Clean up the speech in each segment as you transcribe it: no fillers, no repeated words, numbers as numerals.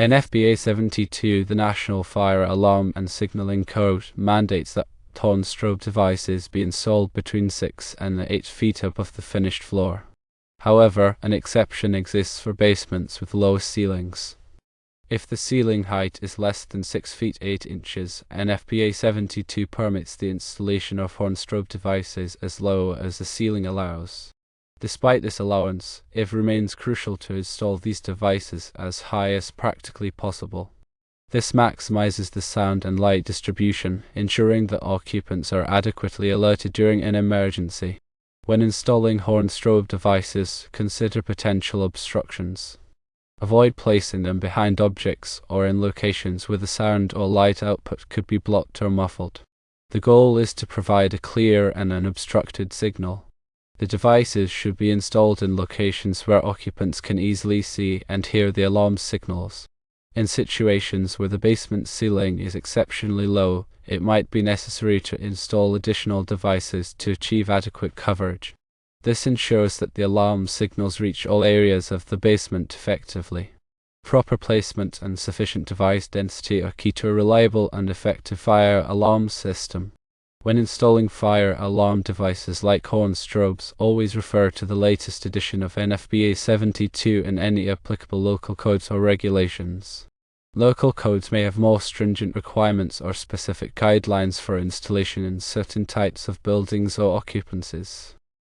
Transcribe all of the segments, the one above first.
NFPA 72, the National Fire Alarm and Signaling Code, mandates that horn strobe devices be installed between 6 and 8 feet above the finished floor. However, an exception exists for basements with low ceilings. If the ceiling height is less than 6 feet 8 inches, NFPA 72 permits the installation of horn strobe devices as low as the ceiling allows. Despite this allowance, it remains crucial to install these devices as high as practically possible. This maximizes the sound and light distribution, ensuring that occupants are adequately alerted during an emergency. When installing horn strobe devices, consider potential obstructions. Avoid placing them behind objects or in locations where the sound or light output could be blocked or muffled. The goal is to provide a clear and unobstructed signal. The devices should be installed in locations where occupants can easily see and hear the alarm signals. In situations where the basement ceiling is exceptionally low, it might be necessary to install additional devices to achieve adequate coverage. This ensures that the alarm signals reach all areas of the basement effectively. Proper placement and sufficient device density are key to a reliable and effective fire alarm system. When installing fire alarm devices like horn strobes, always refer to the latest edition of NFPA 72 and any applicable local codes or regulations. Local codes may have more stringent requirements or specific guidelines for installation in certain types of buildings or occupancies.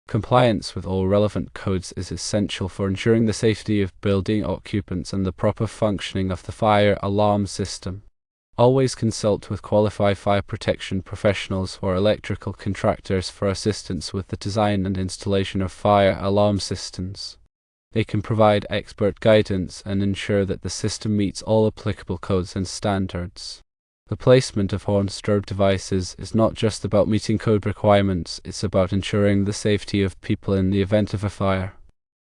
Compliance with all relevant codes is essential for ensuring the safety of building occupants and the proper functioning of the fire alarm system. Always consult with qualified fire protection professionals or electrical contractors for assistance with the design and installation of fire alarm systems. They can provide expert guidance and ensure that the system meets all applicable codes and standards. The placement of horn strobe devices is not just about meeting code requirements, it's about ensuring the safety of people in the event of a fire.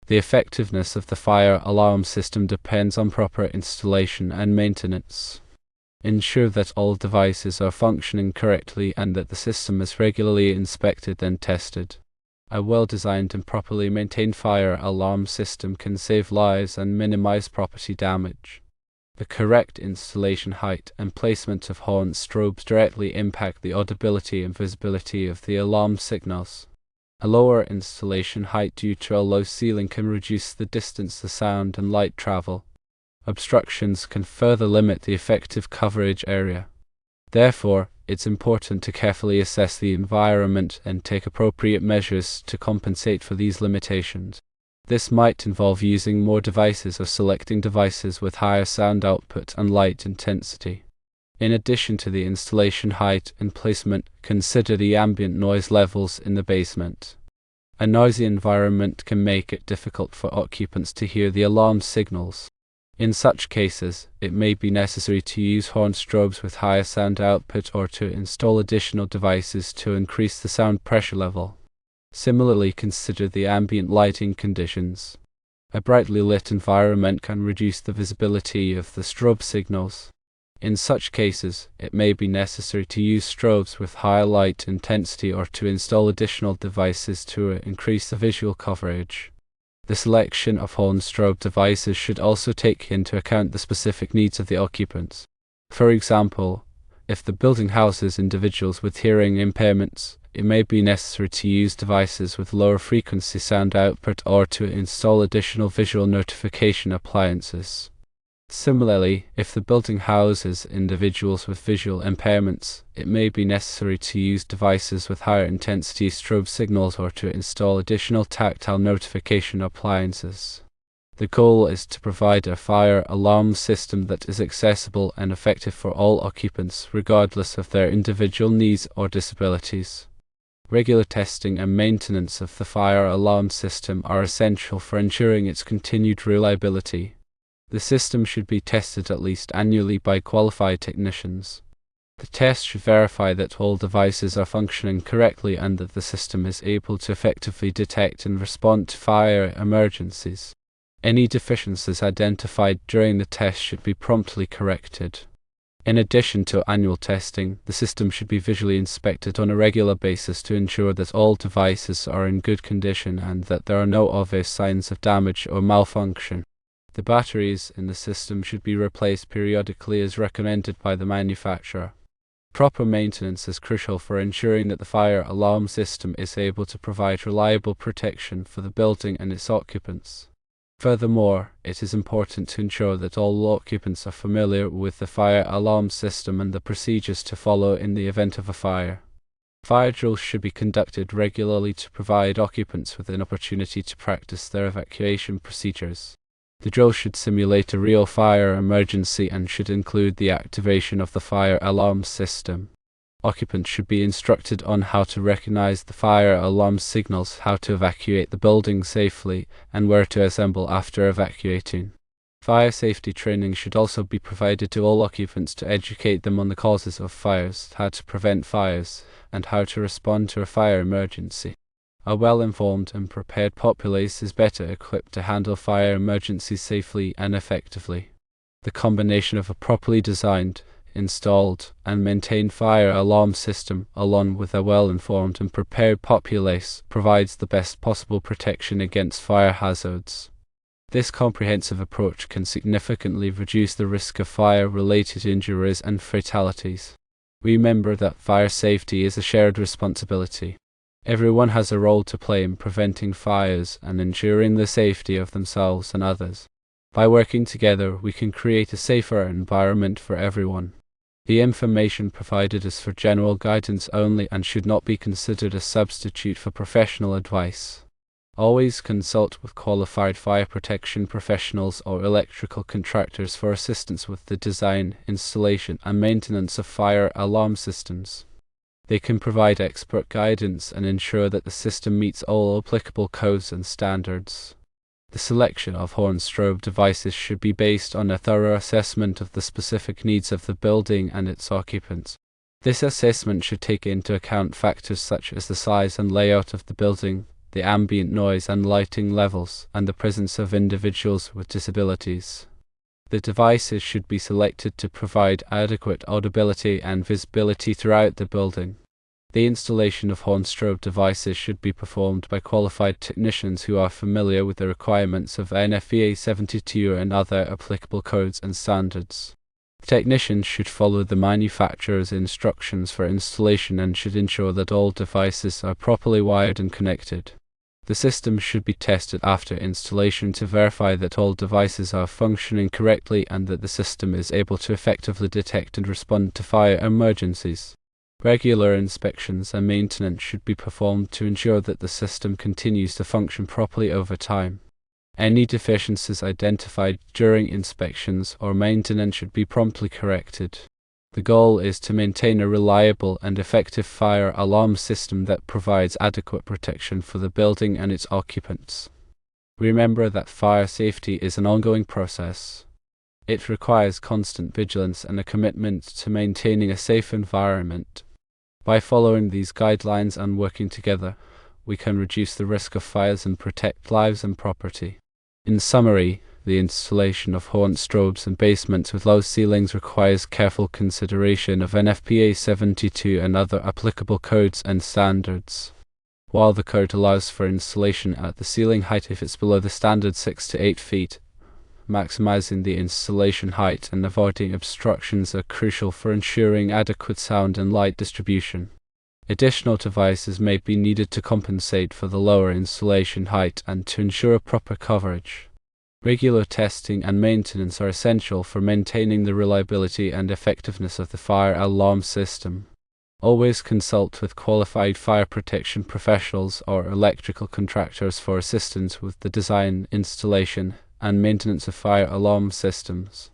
The effectiveness of the fire alarm system depends on proper installation and maintenance. Ensure that all devices are functioning correctly and that the system is regularly inspected and tested. A well-designed and properly maintained fire alarm system can save lives and minimize property damage. The correct installation height and placement of horn strobes directly impact the audibility and visibility of the alarm signals. A lower installation height due to a low ceiling can reduce the distance the sound and light travel. Obstructions can further limit the effective coverage area. Therefore, it's important to carefully assess the environment and take appropriate measures to compensate for these limitations. This might involve using more devices or selecting devices with higher sound output and light intensity. In addition to the installation height and placement, consider the ambient noise levels in the basement. A noisy environment can make it difficult for occupants to hear the alarm signals. In such cases, it may be necessary to use horn strobes with higher sound output or to install additional devices to increase the sound pressure level. Similarly, consider the ambient lighting conditions. A brightly lit environment can reduce the visibility of the strobe signals. In such cases, it may be necessary to use strobes with higher light intensity or to install additional devices to increase the visual coverage. The selection of horn strobe devices should also take into account the specific needs of the occupants. For example, if the building houses individuals with hearing impairments, it may be necessary to use devices with lower frequency sound output or to install additional visual notification appliances. Similarly, if the building houses individuals with visual impairments, it may be necessary to use devices with higher intensity strobe signals or to install additional tactile notification appliances. The goal is to provide a fire alarm system that is accessible and effective for all occupants, regardless of their individual needs or disabilities. Regular testing and maintenance of the fire alarm system are essential for ensuring its continued reliability. The system should be tested at least annually by qualified technicians. The test should verify that all devices are functioning correctly and that the system is able to effectively detect and respond to fire emergencies. Any deficiencies identified during the test should be promptly corrected. In addition to annual testing, the system should be visually inspected on a regular basis to ensure that all devices are in good condition and that there are no obvious signs of damage or malfunction. The batteries in the system should be replaced periodically as recommended by the manufacturer. Proper maintenance is crucial for ensuring that the fire alarm system is able to provide reliable protection for the building and its occupants. Furthermore, it is important to ensure that all occupants are familiar with the fire alarm system and the procedures to follow in the event of a fire. Fire drills should be conducted regularly to provide occupants with an opportunity to practice their evacuation procedures. The drill should simulate a real fire emergency and should include the activation of the fire alarm system. Occupants should be instructed on how to recognize the fire alarm signals, how to evacuate the building safely, and where to assemble after evacuating. Fire safety training should also be provided to all occupants to educate them on the causes of fires, how to prevent fires, and how to respond to a fire emergency. A well-informed and prepared populace is better equipped to handle fire emergencies safely and effectively. The combination of a properly designed, installed, and maintained fire alarm system, along with a well-informed and prepared populace, provides the best possible protection against fire hazards. This comprehensive approach can significantly reduce the risk of fire-related injuries and fatalities. Remember that fire safety is a shared responsibility. Everyone has a role to play in preventing fires and ensuring the safety of themselves and others. By working together, we can create a safer environment for everyone. The information provided is for general guidance only and should not be considered a substitute for professional advice. Always consult with qualified fire protection professionals or electrical contractors for assistance with the design, installation, and maintenance of fire alarm systems. They can provide expert guidance and ensure that the system meets all applicable codes and standards. The selection of horn strobe devices should be based on a thorough assessment of the specific needs of the building and its occupants. This assessment should take into account factors such as the size and layout of the building, the ambient noise and lighting levels, and the presence of individuals with disabilities. The devices should be selected to provide adequate audibility and visibility throughout the building. The installation of horn strobe devices should be performed by qualified technicians who are familiar with the requirements of NFPA 72 and other applicable codes and standards. Technicians should follow the manufacturer's instructions for installation and should ensure that all devices are properly wired and connected. The system should be tested after installation to verify that all devices are functioning correctly and that the system is able to effectively detect and respond to fire emergencies. Regular inspections and maintenance should be performed to ensure that the system continues to function properly over time. Any deficiencies identified during inspections or maintenance should be promptly corrected. The goal is to maintain a reliable and effective fire alarm system that provides adequate protection for the building and its occupants. Remember that fire safety is an ongoing process. It requires constant vigilance and a commitment to maintaining a safe environment. By following these guidelines and working together, we can reduce the risk of fires and protect lives and property. In summary, the installation of horn strobes in basements with low ceilings requires careful consideration of NFPA 72 and other applicable codes and standards. While the code allows for installation at the ceiling height if it's below the standard 6 to 8 feet, maximizing the installation height and avoiding obstructions are crucial for ensuring adequate sound and light distribution. Additional devices may be needed to compensate for the lower installation height and to ensure proper coverage. Regular testing and maintenance are essential for maintaining the reliability and effectiveness of the fire alarm system. Always consult with qualified fire protection professionals or electrical contractors for assistance with the design, installation, and maintenance of fire alarm systems.